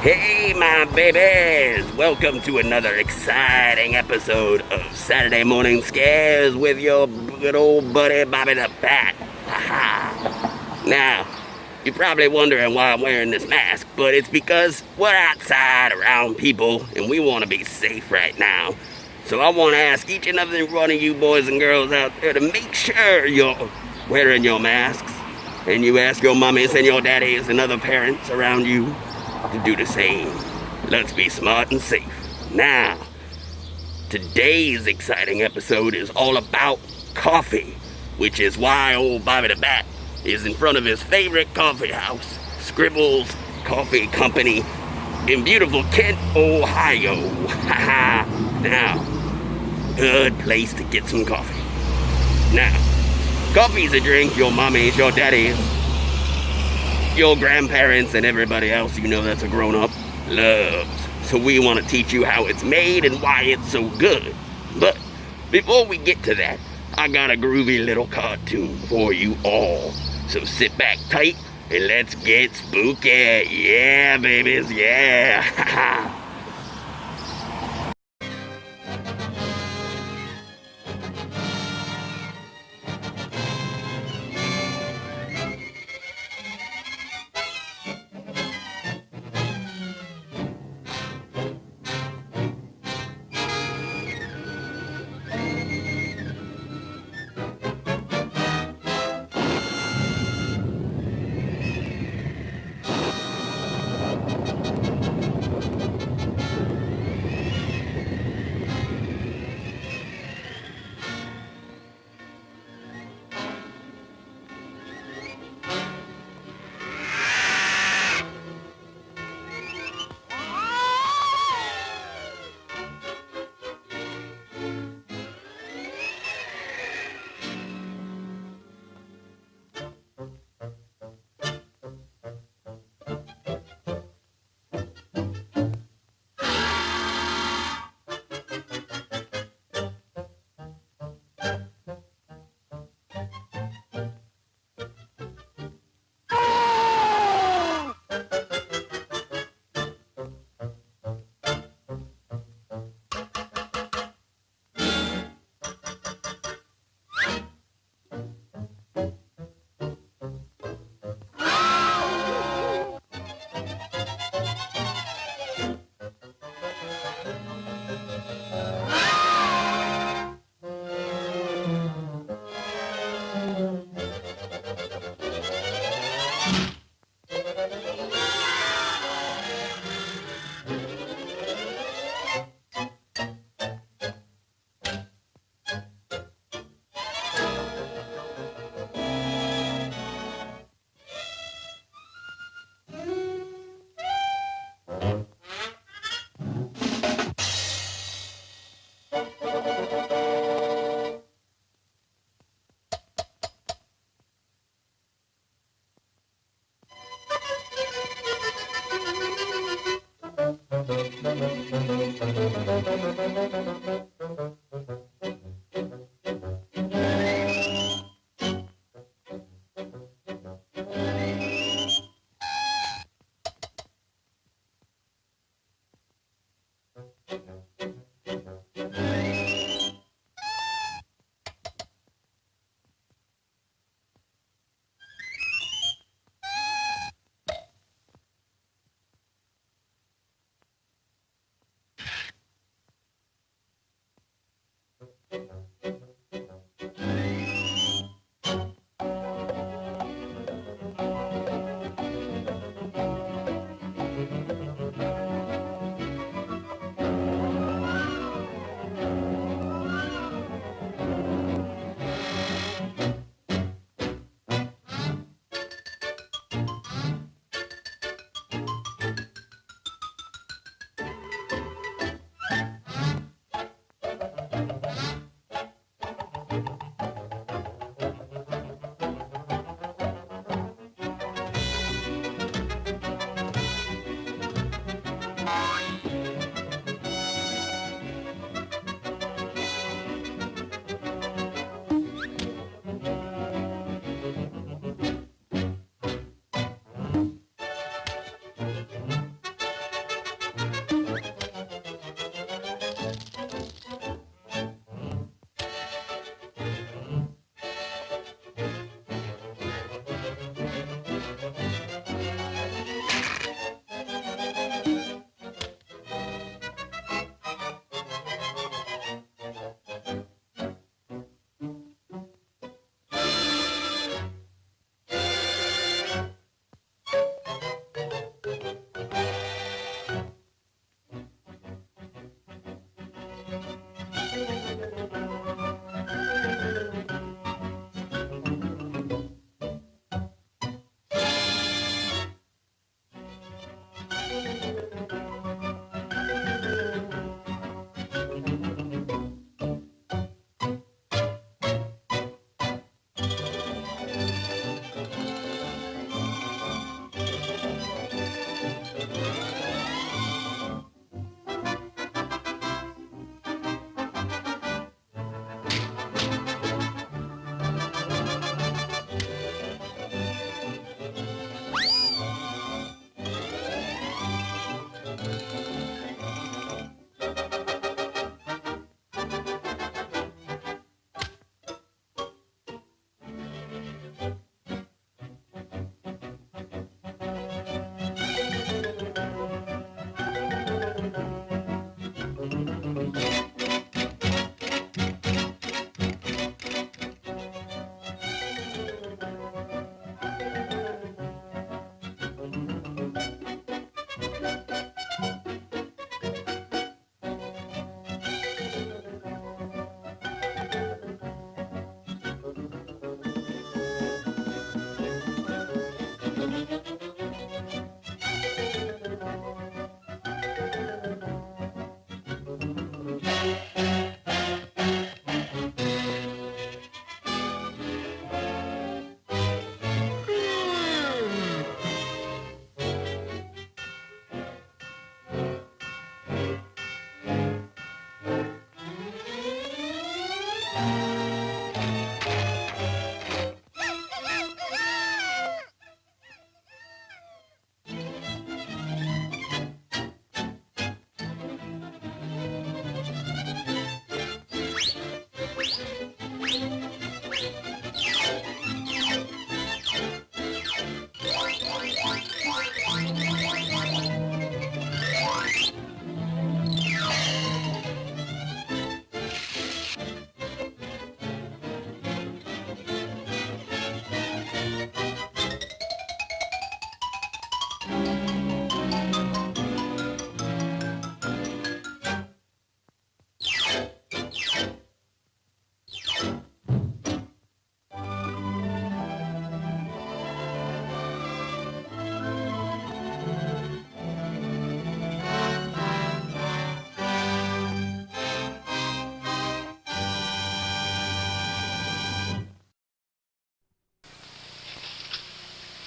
Hey, my babies! Welcome to another exciting episode of Saturday Morning Scares with your good old buddy Bobby the Bat. Now, you're probably wondering why I'm wearing this mask, but it's because we're outside around people and we want to be safe right now. So I want to ask each and every one of you boys and girls out there to make sure you're wearing your masks, and you ask your mommies and your daddies and other parents around you to do the same. Let's be smart and safe. Now, today's exciting episode is all about coffee, which is why old Bobby the Bat is in front of his favorite coffee house, Scribbles Coffee Company, in beautiful Kent, Ohio. Now, good place to get some coffee. Now, coffee's a drink your mommies, your daddies, your grandparents, and everybody else you know that's a grown-up loves. So we want to teach you how it's made and why it's so good. But before we get to that, I got a groovy little cartoon for you all. So sit back tight and let's get spooky. Yeah, babies, yeah.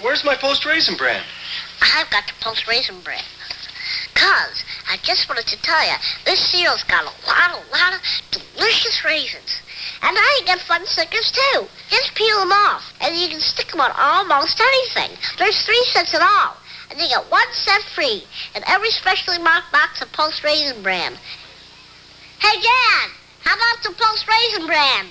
Where's my post-raisin bran? I've got the post-raisin bran. 'Cause I just wanted to tell you, this cereal's got a lot of delicious raisins. And I get fun stickers, too. Just peel them off, and you can stick them on almost anything. There's 3 cents in all, and you get 1 cent free in every specially marked box of post-raisin bran. Hey, Dad, how about the post-raisin bran?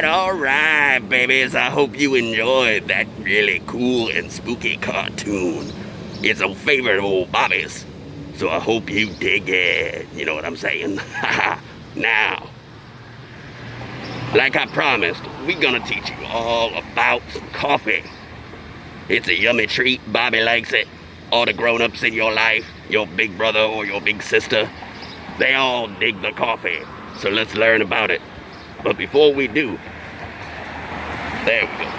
All right, babies. I hope you enjoyed that really cool and spooky cartoon. It's a favorite of old Bobby's, so I hope you dig it. You know what I'm saying? Now, like I promised, we're gonna teach you all about coffee. It's a yummy treat. Bobby likes it. All the grown-ups in your life, your big brother or your big sister, they all dig the coffee. So let's learn about it. But before we do, there we go.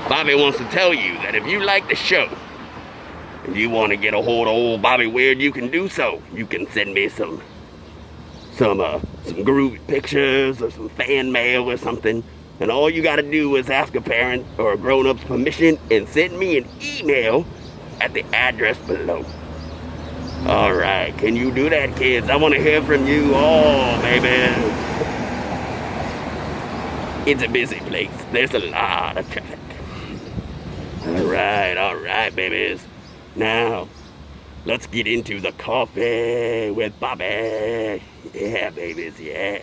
Bobby wants to tell you that if you like the show, and you want to get a hold of old Bobby Weird, you can do so. You can send me some groovy pictures or some fan mail or something. And all you got to do is ask a parent or a grown-up's permission and send me an email at the address below. All right, can you do that, kids? I want to hear from you all, baby. It's a busy place. There's a lot of traffic. All right, babies. Now, let's get into the coffee with Bobby. Yeah, babies, yeah.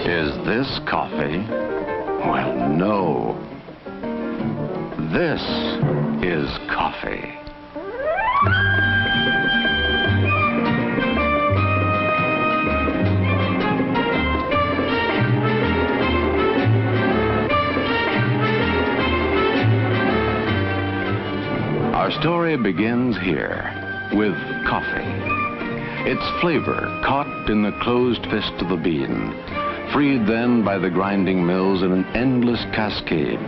Is this coffee? Well, no. This is coffee. Our story begins here with coffee. Its flavor caught in the closed fist of the bean, freed then by the grinding mills in an endless cascade,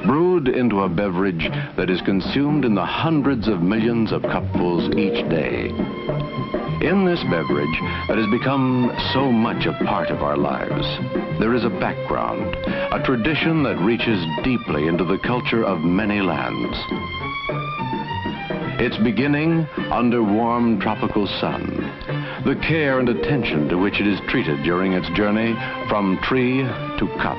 brewed into a beverage that is consumed in the hundreds of millions of cupfuls each day. In this beverage that has become so much a part of our lives, there is a background, a tradition that reaches deeply into the culture of many lands. Its beginning under warm tropical sun, the care and attention to which it is treated during its journey from tree to cup.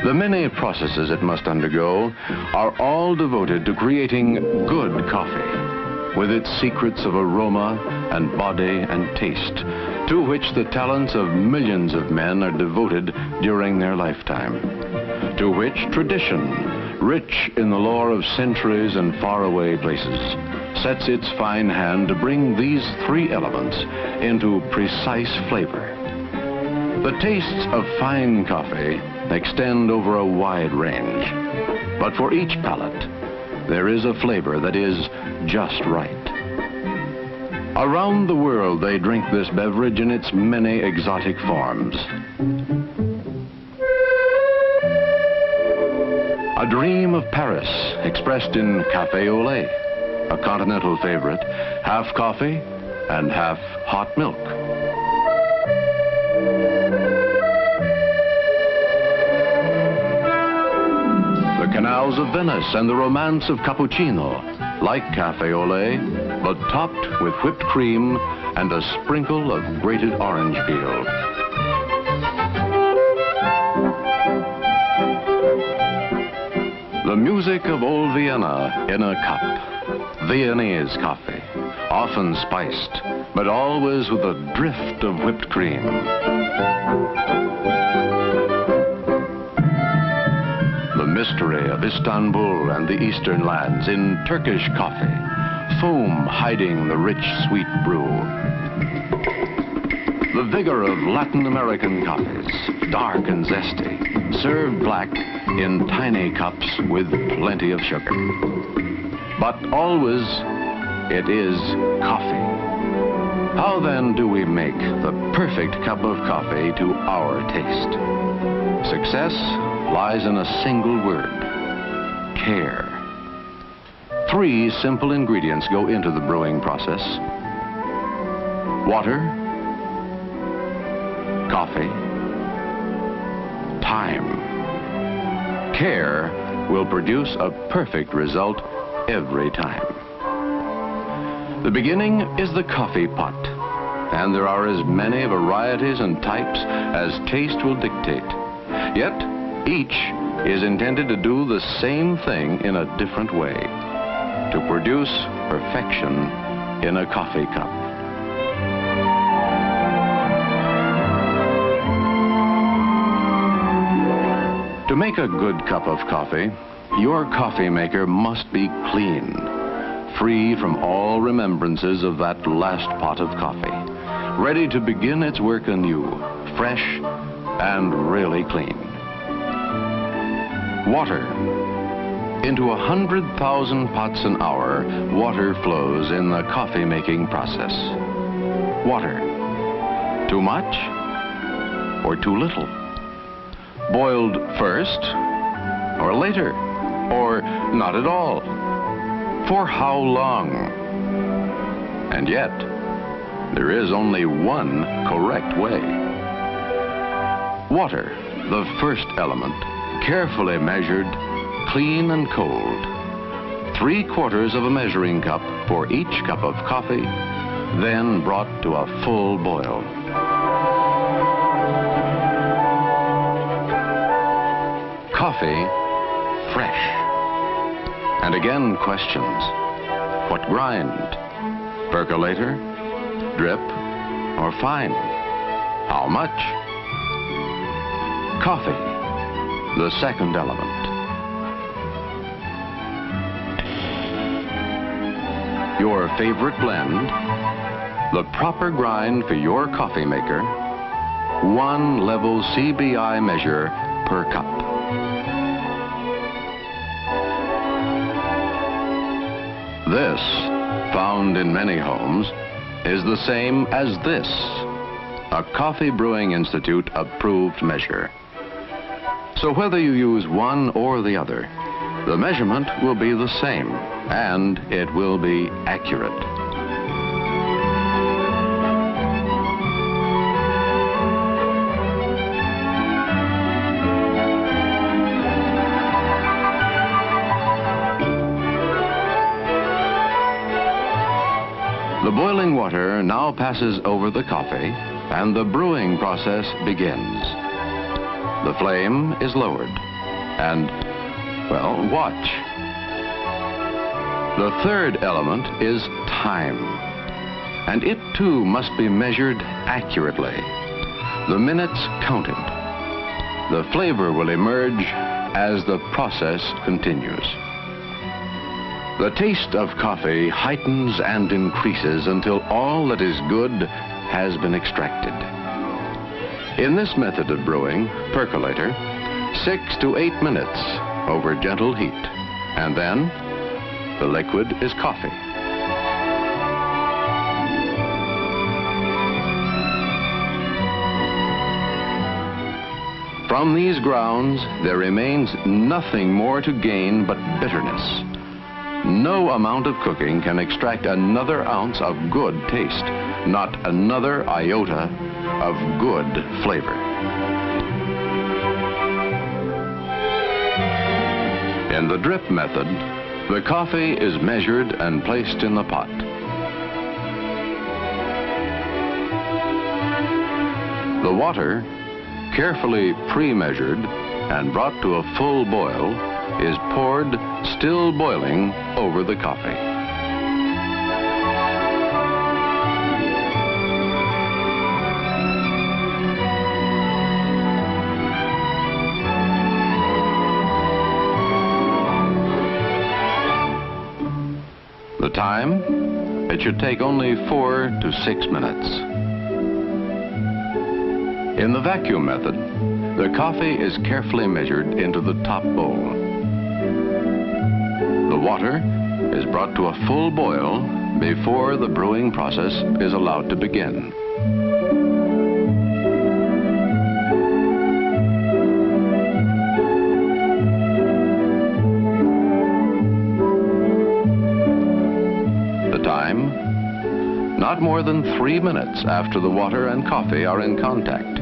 The many processes it must undergo are all devoted to creating good coffee, with its secrets of aroma and body and taste, to which the talents of millions of men are devoted during their lifetime, to which tradition, rich in the lore of centuries and faraway places, sets its fine hand to bring these three elements into precise flavor. The tastes of fine coffee extend over a wide range, but for each palate, there is a flavor that is just right. Around the world, they drink this beverage in its many exotic forms. A dream of Paris, expressed in café au lait, a continental favorite, half coffee and half hot milk. The canals of Venice and the romance of cappuccino, like café au lait, but topped with whipped cream and a sprinkle of grated orange peel. The music of old Vienna in a cup. Viennese coffee, often spiced, but always with a drift of whipped cream. The mystery of Istanbul and the eastern lands in Turkish coffee, foam hiding the rich, sweet brew. The vigor of Latin American coffees, dark and zesty, served black in tiny cups with plenty of sugar. But always, it is coffee. How then do we make the perfect cup of coffee to our taste? Success lies in a single word: care. 3 simple ingredients go into the brewing process: water, coffee, time. Care will produce a perfect result every time. The beginning is the coffee pot, and there are as many varieties and types as taste will dictate. Yet, each is intended to do the same thing in a different way, to produce perfection in a coffee cup. To make a good cup of coffee, your coffee maker must be clean, free from all remembrances of that last pot of coffee, ready to begin its work anew, fresh and really clean. Water. Into 100,000 pots an hour, water flows in the coffee making process. Water. Too much or too little? Boiled first or later, or not at all? For how long? And yet, there is only one correct way. Water, the first element, carefully measured, clean and cold. 3/4 of a measuring cup for each cup of coffee, then brought to a full boil. Coffee, fresh. And again, questions. What grind? Percolator, drip, or fine? How much? Coffee, the second element. Your favorite blend, the proper grind for your coffee maker, 1 level CBI measure per cup. This, found in many homes, is the same as this, a Coffee Brewing Institute approved measure. So whether you use one or the other, the measurement will be the same, and it will be accurate. The boiling water now passes over the coffee, and the brewing process begins. The flame is lowered, and, well, watch. The third element is time, and it too must be measured accurately. The minutes counted. The flavor will emerge as the process continues. The taste of coffee heightens and increases until all that is good has been extracted. In this method of brewing, percolator, 6 to 8 minutes over gentle heat, and then the liquid is coffee. From these grounds, there remains nothing more to gain but bitterness. No amount of cooking can extract another ounce of good taste, not another iota of good flavor. In the drip method, the coffee is measured and placed in the pot. The water, carefully pre-measured and brought to a full boil, is poured, still boiling, over the coffee. The time? It should take only 4 to 6 minutes. In the vacuum method, the coffee is carefully measured into the top bowl. The water is brought to a full boil before the brewing process is allowed to begin. The time? Not more than 3 minutes after the water and coffee are in contact.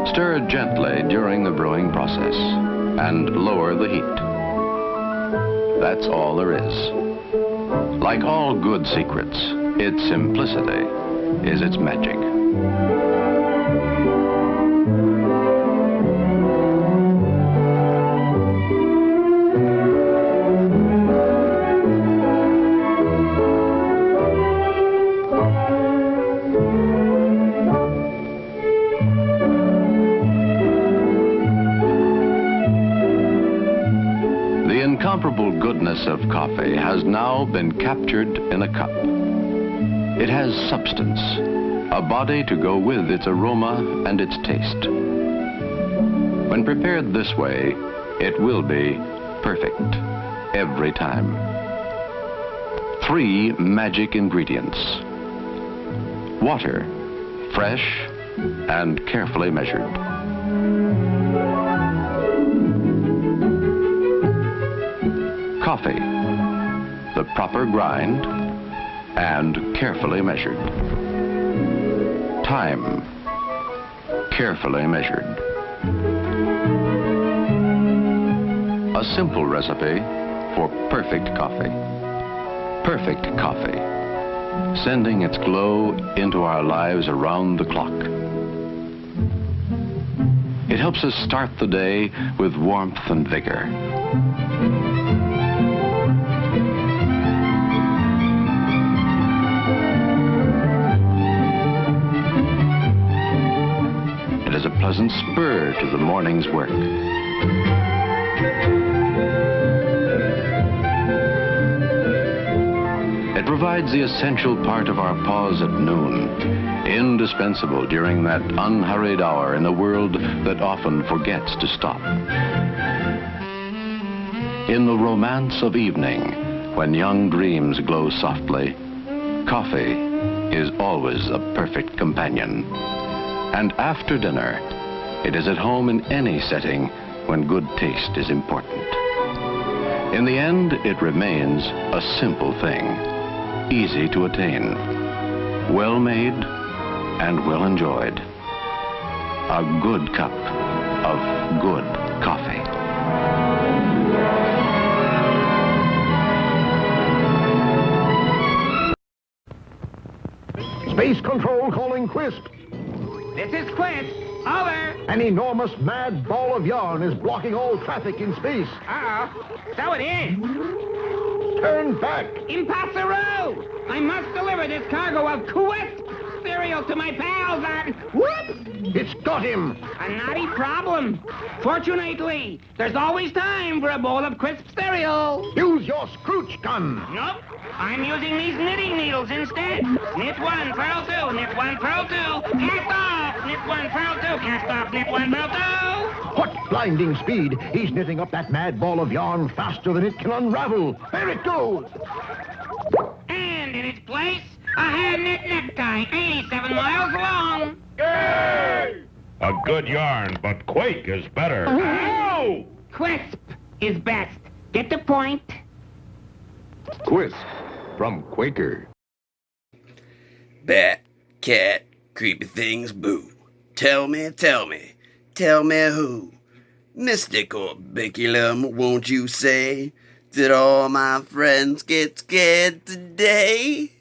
Stir gently during the brewing process and lower the heat. That's all there is. Like all good secrets, its simplicity is its magic. The incomparable goodness of coffee has now been captured in a cup. It has substance, a body to go with its aroma and its taste. When prepared this way, it will be perfect every time. 3 magic ingredients. Water, fresh and carefully measured. Coffee, the proper grind and carefully measured. Time, carefully measured. A simple recipe for perfect coffee. Perfect coffee, sending its glow into our lives around the clock. It helps us start the day with warmth and vigor. It is a pleasant spur to the morning's work. It provides the essential part of our pause at noon, indispensable during that unhurried hour in a world that often forgets to stop. In the romance of evening, when young dreams glow softly, coffee is always a perfect companion. And after dinner, it is at home in any setting when good taste is important. In the end, it remains a simple thing, easy to attain, well made and well enjoyed. A good cup of good coffee. Space Control calling Quisp. This is Quint. Over. An enormous mad ball of yarn is blocking all traffic in space. So it is. Turn back. Impossible! I must deliver this cargo of Quist cereal to my pals on... Whoops! It's got him. A naughty problem. Fortunately, there's always time for a bowl of crisp cereal. Use your scrooch gun. Nope. I'm using these knitting needles instead. Knit one, furl two, knit one, furl two, cast off, knit one, furl two, cast off, knit one, furl two. What blinding speed! He's knitting up that mad ball of yarn faster than it can unravel. There it goes. And in its place, a hand-knit necktie, 87 miles long. A good yarn, but Quake is better. Ow! Crisp is best. Get the point? Quisp from Quaker. Bat, cat, creepy things, boo. Tell me who? Mystic or Biculum, won't you say? Did all my friends get scared today?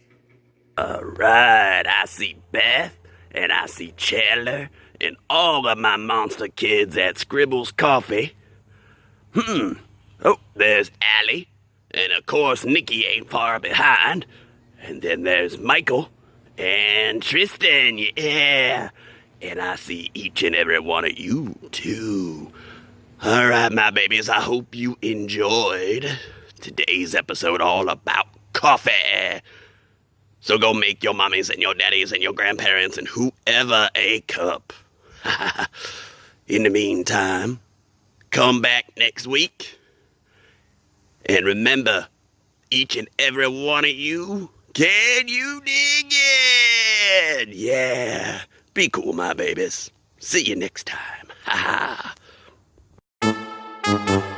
Alright, I see Beth, and I see Chandler, and all of my monster kids at Scribbles Coffee. Oh, there's Allie, and of course Nikki ain't far behind. And then there's Michael, and Tristan, yeah. And I see each and every one of you, too. Alright, my babies, I hope you enjoyed today's episode all about coffee. So go make your mommies and your daddies and your grandparents and whoever a cup. In the meantime, come back next week. And remember, each and every one of you, can you dig it? Yeah. Be cool, my babies. See you next time. Ha ha.